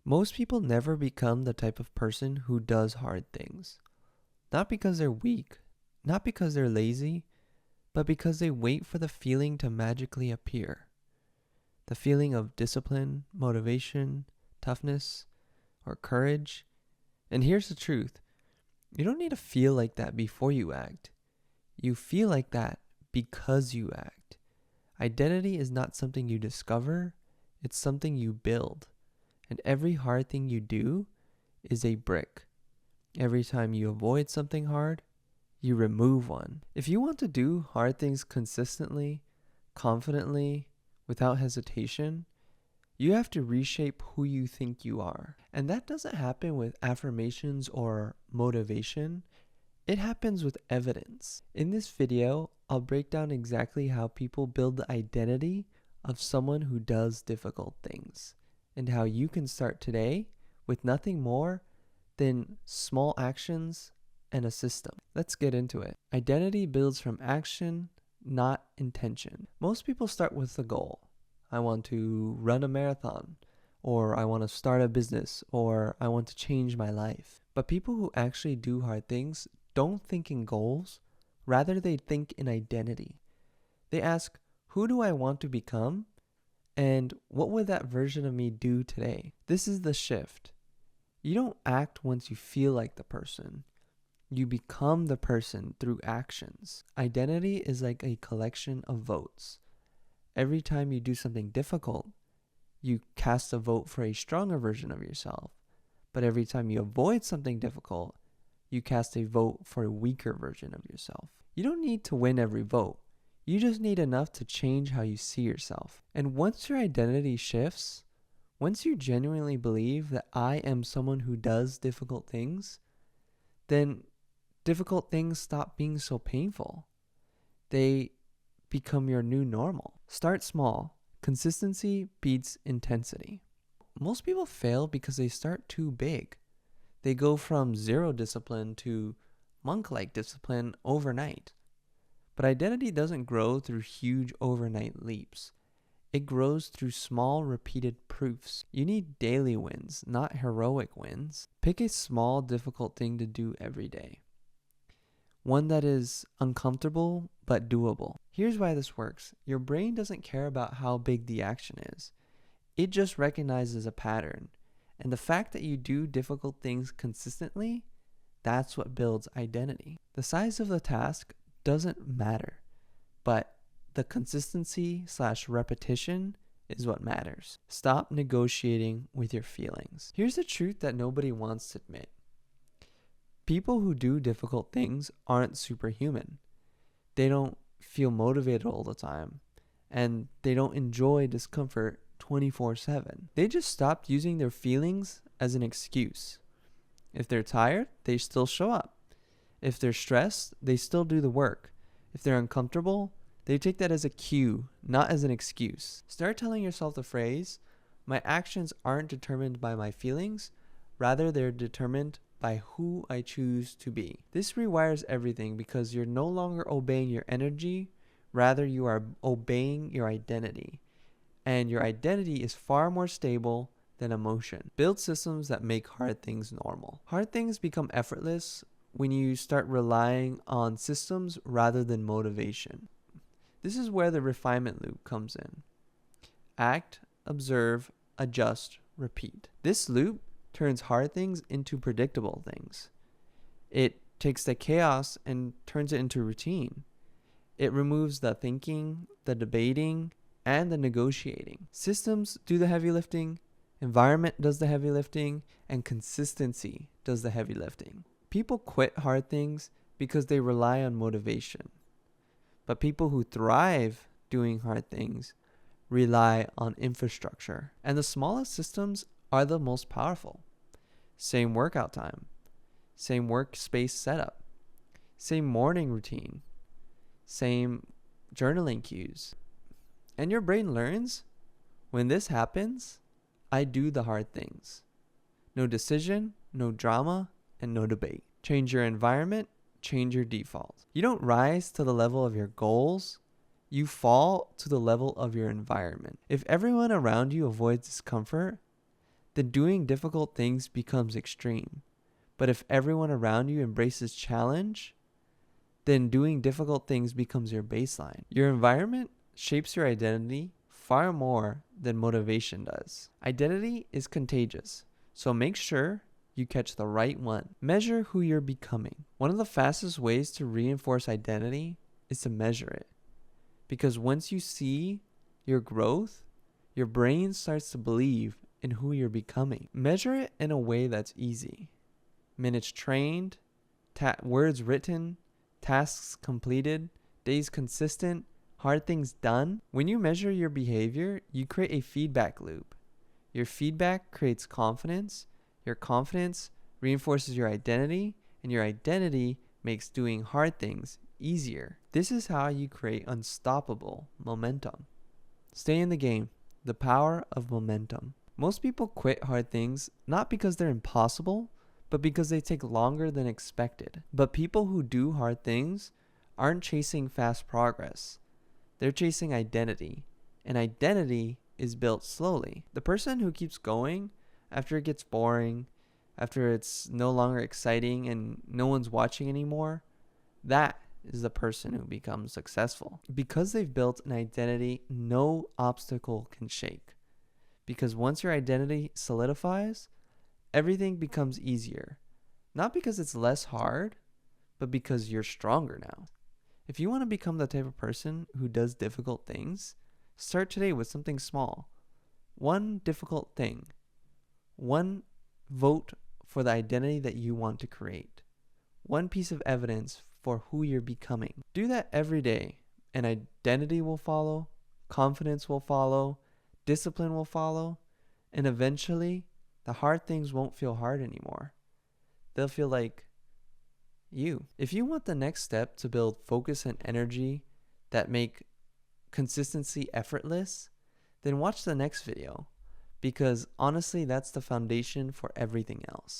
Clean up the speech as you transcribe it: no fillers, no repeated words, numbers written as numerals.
Most people never become the type of person who does hard things. Not because they're weak, not because they're lazy, but because they wait for the feeling to magically appear. The feeling of discipline, motivation, toughness, or courage. And here's the truth. You don't need to feel like that before you act. You feel like that because you act. Identity is not something you discover, it's something you build. And every hard thing you do is a brick. Every time you avoid something hard, you remove one. If you want to do hard things consistently, confidently, without hesitation, you have to reshape who you think you are. And that doesn't happen with affirmations or motivation. It happens with evidence. In this video, I'll break down exactly how people build the identity of someone who does difficult things, and how you can start today with nothing more than small actions and a system. Let's get into it. Identity builds from action, not intention. Most people start with a goal. I want to run a marathon, or I want to start a business, or I want to change my life. But people who actually do hard things don't think in goals, rather they think in identity. They ask, who do I want to become? And what would that version of me do today? This is the shift. You don't act once you feel like the person. You become the person through actions. Identity is like a collection of votes. Every time you do something difficult, you cast a vote for a stronger version of yourself. But every time you avoid something difficult, you cast a vote for a weaker version of yourself. You don't need to win every vote. You just need enough to change how you see yourself. And once your identity shifts, once you genuinely believe that I am someone who does difficult things, then difficult things stop being so painful. They become your new normal. Start small. Consistency beats intensity. Most people fail because they start too big. They go from zero discipline to monk-like discipline overnight. But identity doesn't grow through huge overnight leaps. It grows through small, repeated proofs. You need daily wins, not heroic wins. Pick a small, difficult thing to do every day. One that is uncomfortable but doable. Here's why this works. Your brain doesn't care about how big the action is. It just recognizes a pattern. And the fact that you do difficult things consistently, that's what builds identity. The size of the task doesn't matter, but the consistency/repetition is what matters. Stop negotiating with your feelings. Here's the truth that nobody wants to admit. People who do difficult things aren't superhuman. They don't feel motivated all the time, and they don't enjoy discomfort 24/7. They just stopped using their feelings as an excuse. If they're tired, they still show up. If they're stressed, they still do the work. If they're uncomfortable, they take that as a cue, not as an excuse. Start telling yourself the phrase, my actions aren't determined by my feelings, rather they're determined by who I choose to be. This rewires everything because you're no longer obeying your energy, rather you are obeying your identity. And your identity is far more stable than emotion. Build systems that make hard things normal. Hard things become effortless when you start relying on systems rather than motivation. This is where the refinement loop comes in. Act, observe, adjust, repeat. This loop turns hard things into predictable things. It takes the chaos and turns it into routine. It removes the thinking, the debating, and the negotiating. Systems do the heavy lifting, environment does the heavy lifting, and consistency does the heavy lifting. People quit hard things because they rely on motivation. But people who thrive doing hard things rely on infrastructure. And the smallest systems are the most powerful. Same workout time, same workspace setup, same morning routine, same journaling cues. And your brain learns, when this happens, I do the hard things. No decision, no drama, and no debate. Change your environment, change your default. You don't rise to the level of your goals, you fall to the level of your environment. If everyone around you avoids discomfort, then doing difficult things becomes extreme. But if everyone around you embraces challenge, then doing difficult things becomes your baseline. Your environment shapes your identity far more than motivation does. Identity is contagious, so make sure you catch the right one. Measure who you're becoming. One of the fastest ways to reinforce identity is to measure it. Because once you see your growth, your brain starts to believe in who you're becoming. Measure it in a way that's easy. Minutes trained, words written, tasks completed, days consistent, hard things done. When you measure your behavior, you create a feedback loop. Your feedback creates confidence. Your confidence reinforces your identity, and your identity makes doing hard things easier. This is how you create unstoppable momentum. Stay in the game. The power of momentum. Most people quit hard things not because they're impossible, but because they take longer than expected. But people who do hard things aren't chasing fast progress. They're chasing identity, and identity is built slowly. The person who keeps going after it gets boring, after it's no longer exciting and no one's watching anymore, that is the person who becomes successful. Because they've built an identity no obstacle can shake. Because once your identity solidifies, everything becomes easier. Not because it's less hard, but because you're stronger now. If you want to become the type of person who does difficult things, start today with something small. One difficult thing. One vote for the identity that you want to create. One piece of evidence for who you're becoming. Do that every day, and identity will follow, confidence will follow, discipline will follow, and eventually, the hard things won't feel hard anymore. They'll feel like you. If you want the next step to build focus and energy that make consistency effortless, then watch the next video, because honestly, that's the foundation for everything else.